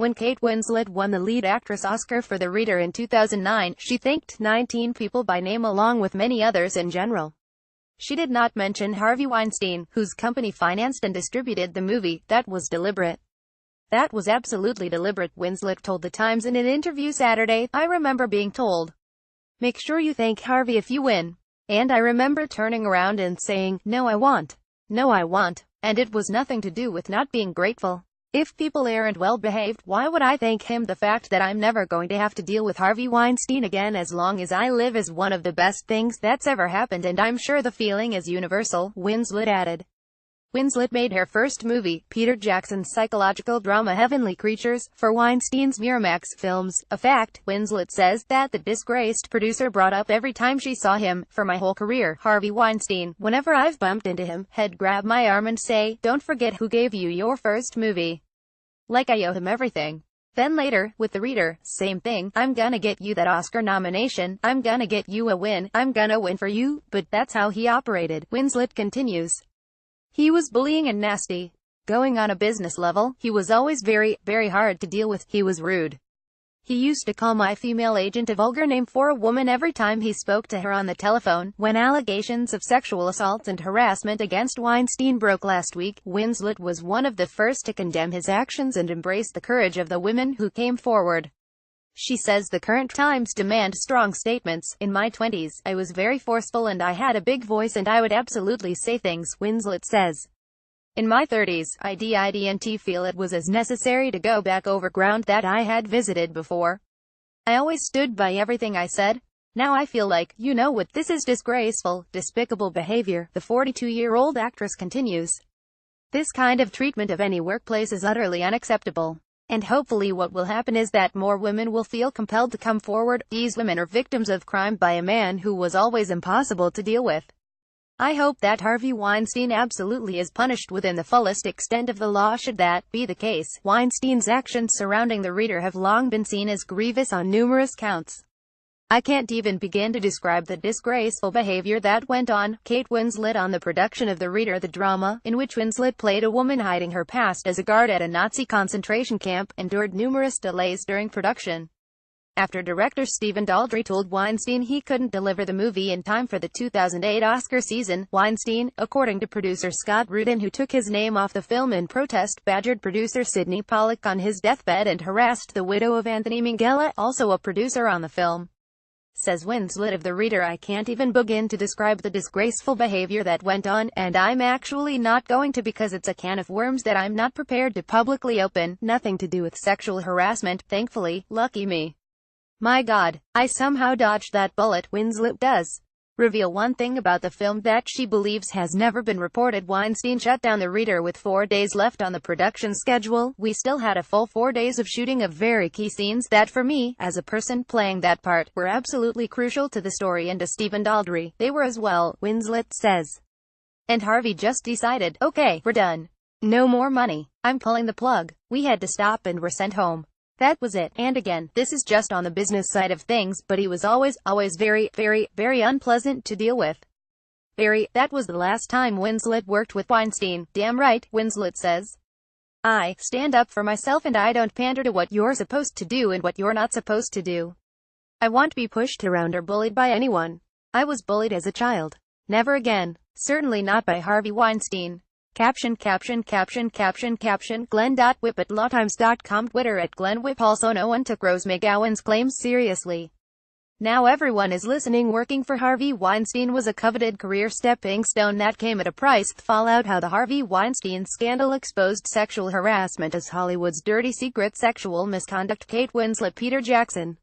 When Kate Winslet won the lead actress Oscar for The Reader in 2009, she thanked 19 people by name along with many others in general. She did not mention Harvey Weinstein, whose company financed and distributed the movie. That was deliberate. That was absolutely deliberate, Winslet told The Times in an interview Saturday. I remember being told, "Make sure you thank Harvey if you win." And I remember turning around and saying, "No, I want. No, I want." And it was nothing to do with not being grateful. If people aren't well behaved, why would I thank him? The fact that I'm never going to have to deal with Harvey Weinstein again as long as I live is one of the best things that's ever happened, and I'm sure the feeling is universal, Winslet added. Winslet made her first movie, Peter Jackson's psychological drama Heavenly Creatures, for Weinstein's Miramax Films, a fact, Winslet says, that the disgraced producer brought up every time she saw him. "For my whole career, Harvey Weinstein, whenever I've bumped into him, he'd grab my arm and say, 'Don't forget who gave you your first movie.' Like I owe him everything." Then later, with The Reader, same thing, "I'm gonna get you that Oscar nomination, I'm gonna get you a win, I'm gonna win for you." But that's how he operated, Winslet continues. He was bullying and nasty. Going on a business level, he was always very, very hard to deal with. He was rude. He used to call my female agent a vulgar name for a woman every time he spoke to her on the telephone. When allegations of sexual assault and harassment against Weinstein broke last week, Winslet was one of the first to condemn his actions and embrace the courage of the women who came forward. She says the current times demand strong statements. "In my 20s, I was very forceful and I had a big voice and I would absolutely say things," Winslet says. "In my 30s, I didn't feel it was as necessary to go back over ground that I had visited before. I always stood by everything I said. Now I feel like, you know what, this is disgraceful, despicable behavior," the 42-year-old actress continues. "This kind of treatment of any workplace is utterly unacceptable. And hopefully what will happen is that more women will feel compelled to come forward. These women are victims of crime by a man who was always impossible to deal with. I hope that Harvey Weinstein absolutely is punished within the fullest extent of the law. Should that be the case, Weinstein's actions surrounding The Reader have long been seen as grievous on numerous counts. I can't even begin to describe the disgraceful behavior that went on." Kate Winslet on the production of The Reader, the drama, in which Winslet played a woman hiding her past as a guard at a Nazi concentration camp, endured numerous delays during production. After director Stephen Daldry told Weinstein he couldn't deliver the movie in time for the 2008 Oscar season, Weinstein, according to producer Scott Rudin, who took his name off the film in protest, badgered producer Sidney Pollack on his deathbed and harassed the widow of Anthony Minghella, also a producer on the film. Says Winslet of The Reader, "I can't even begin to describe the disgraceful behavior that went on, and I'm actually not going to because it's a can of worms that I'm not prepared to publicly open. Nothing to do with sexual harassment, thankfully. Lucky me. My God, I somehow dodged that bullet." Winslet does reveal one thing about the film that she believes has never been reported. Weinstein shut down The Reader with 4 days left on the production schedule. "We still had a full 4 days of shooting of very key scenes that for me, as a person playing that part, were absolutely crucial to the story and to Stephen Daldry. They were as well," Winslet says. "And Harvey just decided, okay, we're done. No more money. I'm pulling the plug. We had to stop and were sent home. That was it." And again, this is just on the business side of things, but he was always very, very, very unpleasant to deal with. That was the last time Winslet worked with Weinstein. "Damn right," Winslet says. "I stand up for myself and I don't pander to what you're supposed to do and what you're not supposed to do. I won't be pushed around or bullied by anyone. I was bullied as a child. Never again. Certainly not by Harvey Weinstein." Caption. Glenn.whip at lawtimes.com. Twitter at GlennWhip. Also, no one took Rose McGowan's claims seriously. Now everyone is listening. Working for Harvey Weinstein was a coveted career stepping stone that came at a price. Fallout: how the Harvey Weinstein scandal exposed sexual harassment as Hollywood's dirty secret. Sexual misconduct. Kate Winslet, Peter Jackson.